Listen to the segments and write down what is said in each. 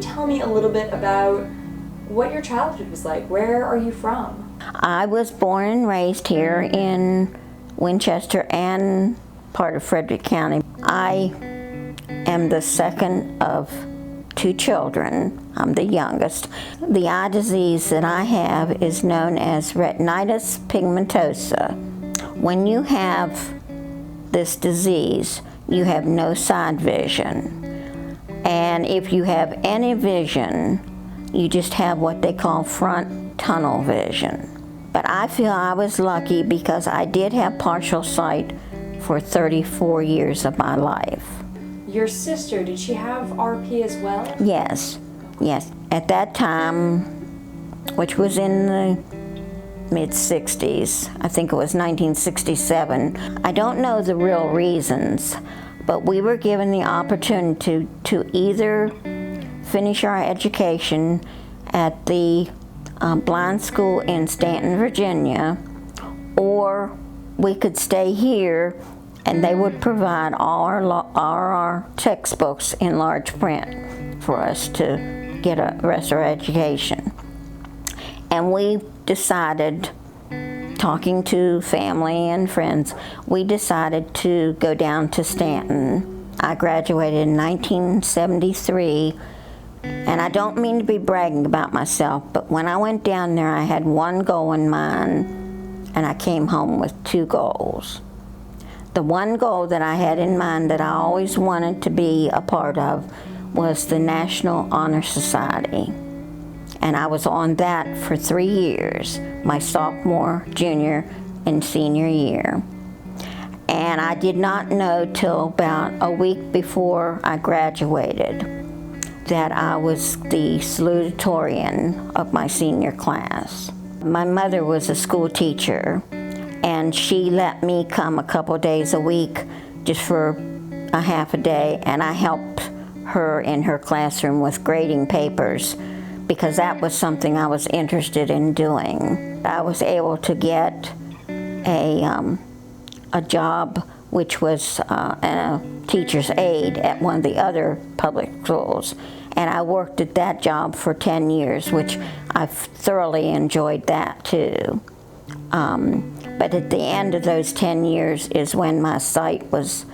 tell me a little bit about what your childhood was like? Where are you from? I was born and raised here in Winchester and part of Frederick County. I am the second of 2 children. I'm the youngest. The eye disease that I have is known as retinitis pigmentosa. When you have this disease, you have no side vision. And if you have any vision, you just have what they call front tunnel vision. But I feel I was lucky because I did have partial sight for 34 years of my life. Your sister, did she have RP as well? Yes, yes. At that time, which was in the mid-60s, I think it was 1967, I don't know the real reasons, but we were given the opportunity to either finish our education at the blind school in Stanton, Virginia, or we could stay here and they would provide all our textbooks in large print for us to get the rest of our education. And we decided, talking to family and friends, we decided to go down to Stanton. I graduated in 1973. And I don't mean to be bragging about myself, but when I went down there, I had one goal in mind, and I came home with 2 goals. The one goal that I had in mind that I always wanted to be a part of was the National Honor Society. And I was on that for 3 years, my sophomore, junior, and senior year. And I did not know till about a week before I graduated that I was the salutatorian of my senior class. My mother was a school teacher, and she let me come a couple days a week just for a half a day, and I helped her in her classroom with grading papers because that was something I was interested in doing. I was able to get a job which was a teacher's aide at one of the other public schools. And I worked at that job for 10 years, which I thoroughly enjoyed that too. But at the end of those 10 years is when my sight was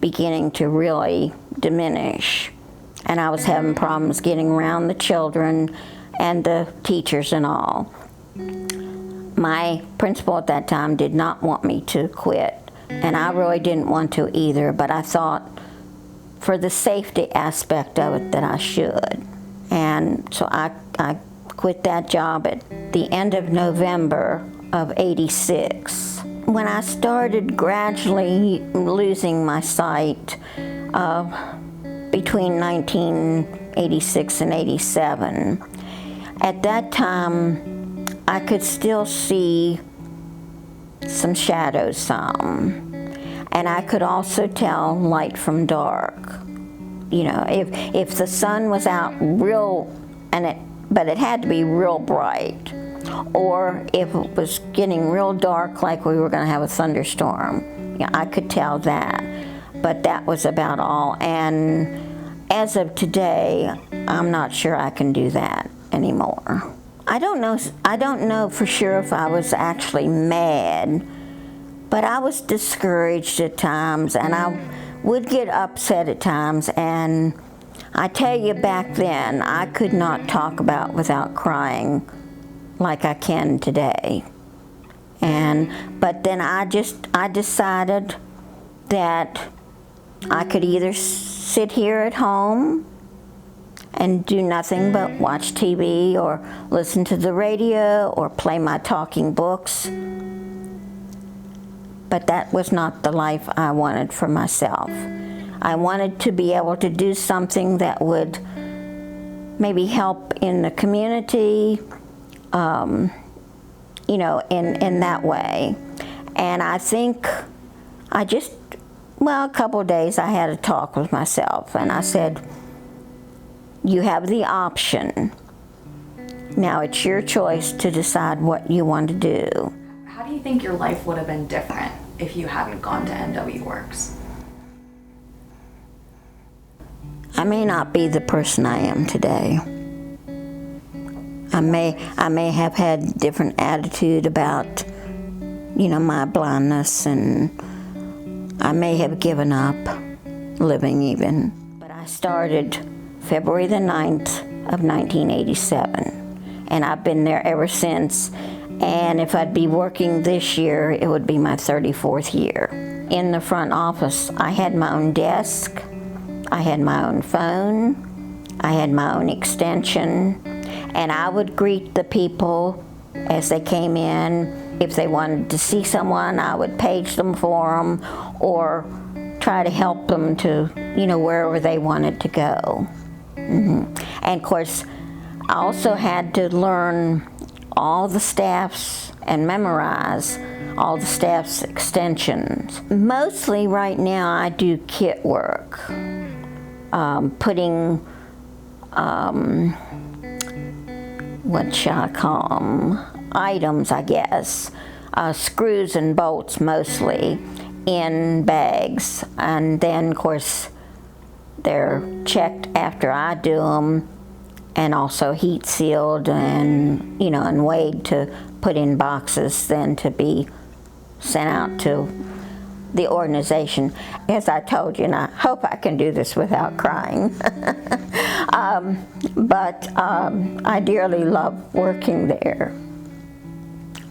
beginning to really diminish. And I was having problems getting around the children and the teachers and all. My principal at that time did not want me to quit. And I really didn't want to either, but I thought for the safety aspect of it that I should. And so I quit that job at the end of November of '86. When I started gradually losing my sight between 1986 and '87, at that time I could still see some shadows and I could also tell light from dark. You know, if the sun was out but it had to be real bright, or if it was getting real dark like we were going to have a thunderstorm, I could tell that. But that was about all, and as of today, I'm not sure I can do that anymore. I don't know for sure if I was actually mad, but I was discouraged at times, and I would get upset at times, and I tell you, back then, I could not talk about without crying like I can today. But then I decided that I could either sit here at home and do nothing but watch TV or listen to the radio or play my talking books. But that was not the life I wanted for myself. I wanted to be able to do something that would maybe help in the community, you know, in that way. And I think a couple of days I had a talk with myself, and I said, you have the option. Now it's your choice to decide what you want to do. How do you think your life would have been different if you hadn't gone to NW Works? I may not be the person I am today. I may have had different attitude about, my blindness, and I may have given up living even. But I started February the 9th of 1987, and I've been there ever since. And if I'd be working this year, it would be my 34th year. In the front office, I had my own desk, I had my own phone, I had my own extension, and I would greet the people as they came in. If they wanted to see someone, I would page them for them or try to help them to, wherever they wanted to go. And of course, I also had to learn all the staffs and memorize all the staff's extensions. Mostly right now I do kit work, putting, what shall I call them, items, I guess, screws and bolts mostly, in bags. And then of course they're checked after I do them, and also heat sealed and, and weighed to put in boxes, then to be sent out to the organization. As I told you, and I hope I can do this without crying, but I dearly love working there,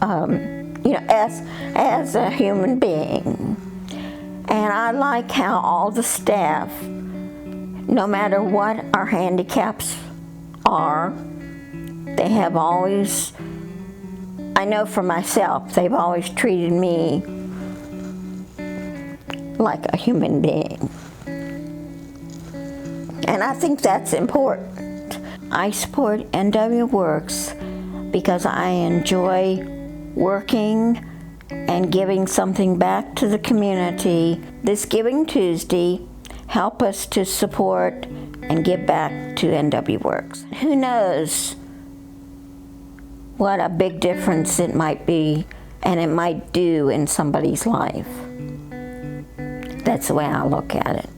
as a human being. And I like how all the staff, no matter what our handicaps are, they have always, I know for myself, they've always treated me like a human being. And I think that's important. I support NW Works because I enjoy working and giving something back to the community. This Giving Tuesday help us to support and give back to NW Works. Who knows what a big difference it might be and it might do in somebody's life. That's the way I look at it.